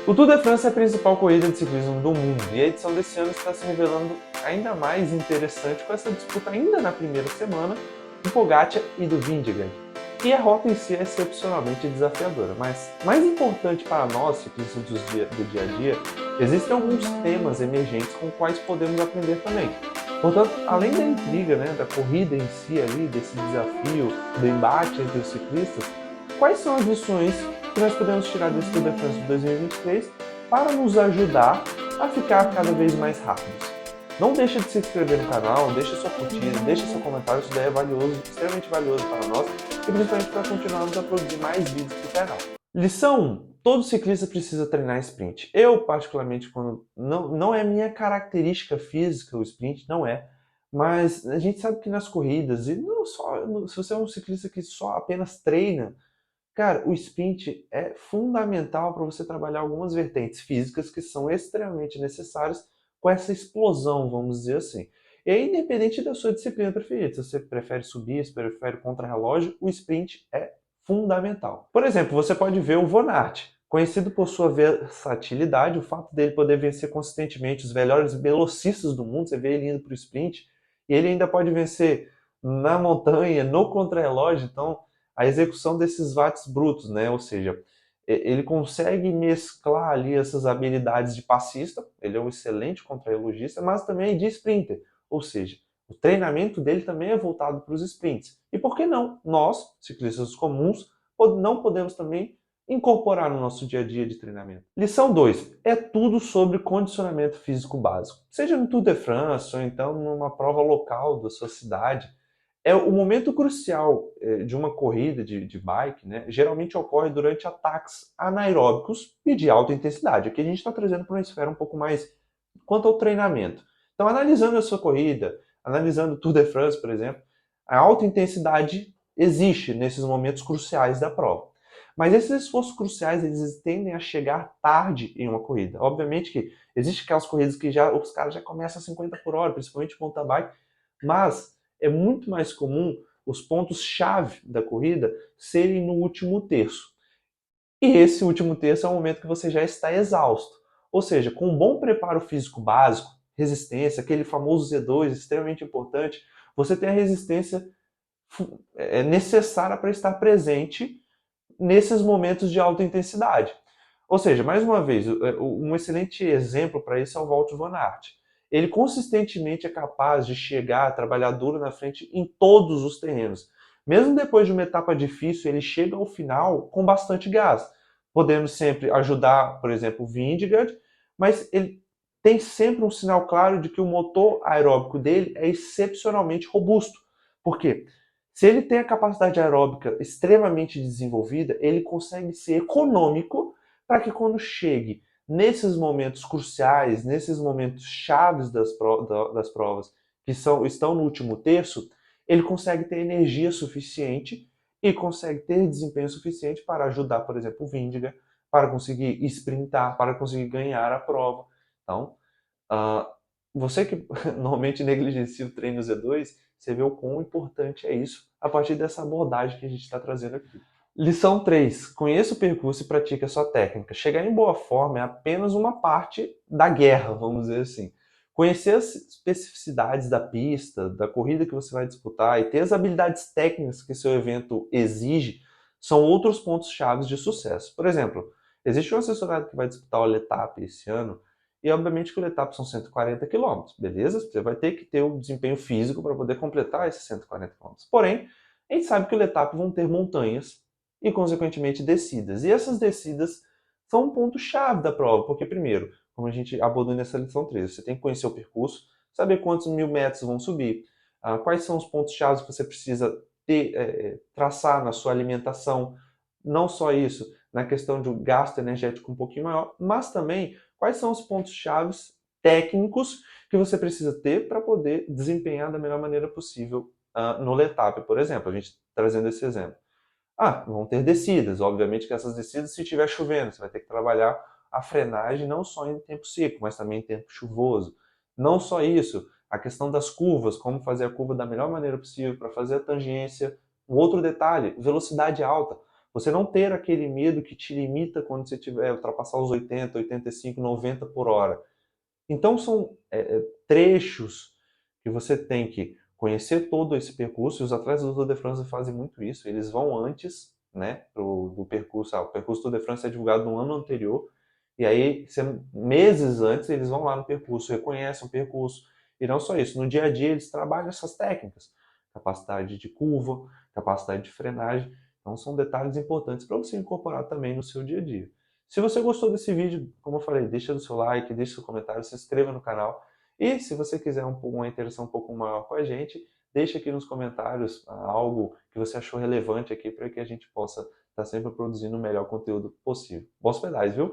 O Tour de France é a principal corrida de ciclismo do mundo e a edição desse ano está se revelando ainda mais interessante com essa disputa ainda na primeira semana do Pogacar e do Vingegaard. E a rota em si é excepcionalmente desafiadora, mas mais importante para nós, ciclistas do dia a dia, existem alguns temas emergentes com os quais podemos aprender também. Portanto, além da intriga, da corrida em si ali, desse desafio, do embate entre os ciclistas, quais são as lições que nós podemos tirar desse Tour de France de 2023 para nos ajudar a ficar cada vez mais rápidos? Não deixa de se inscrever no canal, deixa sua curtida, deixa seu comentário, isso daí é valioso, extremamente valioso para nós e principalmente para continuarmos a produzir mais vídeos para o canal. Lição 1. Todo ciclista precisa treinar sprint. Eu, particularmente, quando não é minha característica física o sprint, não é, mas a gente sabe que nas corridas, e não só, se você é um ciclista que só apenas treina, cara, o sprint é fundamental para você trabalhar algumas vertentes físicas que são extremamente necessárias com essa explosão, vamos dizer assim. E aí, independente da sua disciplina preferida, se você prefere subir, se prefere contra-relógio, o sprint é fundamental. Por exemplo, você pode ver o Van Aert, conhecido por sua versatilidade, o fato dele poder vencer consistentemente os melhores velocistas do mundo, você vê ele indo para o sprint, e ele ainda pode vencer na montanha, no contra-relógio, então a execução desses watts brutos, né? Ou seja, ele consegue mesclar ali essas habilidades de passista, ele é um excelente contra-relogista, mas também de sprinter, ou seja, o treinamento dele também é voltado para os sprints. E por que não? Nós, ciclistas comuns, não podemos também incorporar no nosso dia a dia de treinamento. Lição 2. É tudo sobre condicionamento físico básico. Seja no Tour de France ou então numa prova local da sua cidade, é o momento crucial de uma corrida de bike, né? Geralmente ocorre durante ataques anaeróbicos e de alta intensidade. Aqui a gente está trazendo para uma esfera um pouco mais quanto ao treinamento. Então, analisando a sua corrida, analisando o Tour de France, por exemplo, a alta intensidade existe nesses momentos cruciais da prova. Mas esses esforços cruciais, eles tendem a chegar tarde em uma corrida. Obviamente que existem aquelas corridas que os caras já começam a 50 por hora, principalmente mountain bike, mas é muito mais comum os pontos-chave da corrida serem no último terço. E esse último terço é o momento que você já está exausto. Ou seja, com um bom preparo físico básico, resistência, aquele famoso Z2 extremamente importante, você tem a resistência necessária para estar presente nesses momentos de alta intensidade. Ou seja, mais uma vez, um excelente exemplo para isso é o Wout van Aert. Ele consistentemente é capaz de chegar, trabalhar duro na frente em todos os terrenos. Mesmo depois de uma etapa difícil, ele chega ao final com bastante gás. Podemos sempre ajudar, por exemplo, o Vingegaard, mas ele tem sempre um sinal claro de que o motor aeróbico dele é excepcionalmente robusto. Por quê? Se ele tem a capacidade aeróbica extremamente desenvolvida, ele consegue ser econômico para que quando chegue nesses momentos cruciais, nesses momentos chaves das provas, que estão no último terço, ele consegue ter energia suficiente e consegue ter desempenho suficiente para ajudar, por exemplo, o Vingegaard, para conseguir sprintar, para conseguir ganhar a prova. Então, Uh, você que normalmente negligencia o treino Z2, você vê o quão importante é isso a partir dessa abordagem que a gente está trazendo aqui. Lição 3. Conheça o percurso e pratique a sua técnica. Chegar em boa forma é apenas uma parte da guerra, vamos dizer assim. Conhecer as especificidades da pista, da corrida que você vai disputar e ter as habilidades técnicas que seu evento exige são outros pontos chaves de sucesso. Por exemplo, existe um assessorado que vai disputar o Letap esse ano e obviamente que o Letap são 140 quilômetros, beleza? Você vai ter que ter o desempenho físico para poder completar esses 140 quilômetros. Porém, a gente sabe que o Letap vão ter montanhas e, consequentemente, descidas. E essas descidas são um ponto-chave da prova, porque, primeiro, como a gente abordou nessa lição 3, você tem que conhecer o percurso, saber quantos 1.000 metros vão subir, quais são os pontos-chave que você precisa traçar na sua alimentação. Não só isso, na questão de um gasto energético um pouquinho maior, mas também quais são os pontos-chave técnicos que você precisa ter para poder desempenhar da melhor maneira possível no Letap, por exemplo, a gente trazendo esse exemplo. Vão ter descidas. Obviamente que essas descidas, se estiver chovendo, você vai ter que trabalhar a frenagem não só em tempo seco, mas também em tempo chuvoso. Não só isso, a questão das curvas, como fazer a curva da melhor maneira possível para fazer a tangência. Um outro detalhe, velocidade alta. Você não ter aquele medo que te limita quando você tiver ultrapassar os 80, 85, 90 por hora. Então são trechos que você tem que conhecer todo esse percurso, e os atletas do Tour de France fazem muito isso, eles vão antes, né, do percurso, o percurso do Tour de France é divulgado no ano anterior, e aí, meses antes, eles vão lá no percurso, reconhecem o percurso, e não só isso, no dia a dia eles trabalham essas técnicas, capacidade de curva, capacidade de frenagem, então são detalhes importantes para você incorporar também no seu dia a dia. Se você gostou desse vídeo, como eu falei, deixa o seu like, deixa o seu comentário, se inscreva no canal. E se você quiser uma interação um pouco maior com a gente, deixa aqui nos comentários algo que você achou relevante aqui para que a gente possa estar sempre produzindo o melhor conteúdo possível. Bons pedais, viu?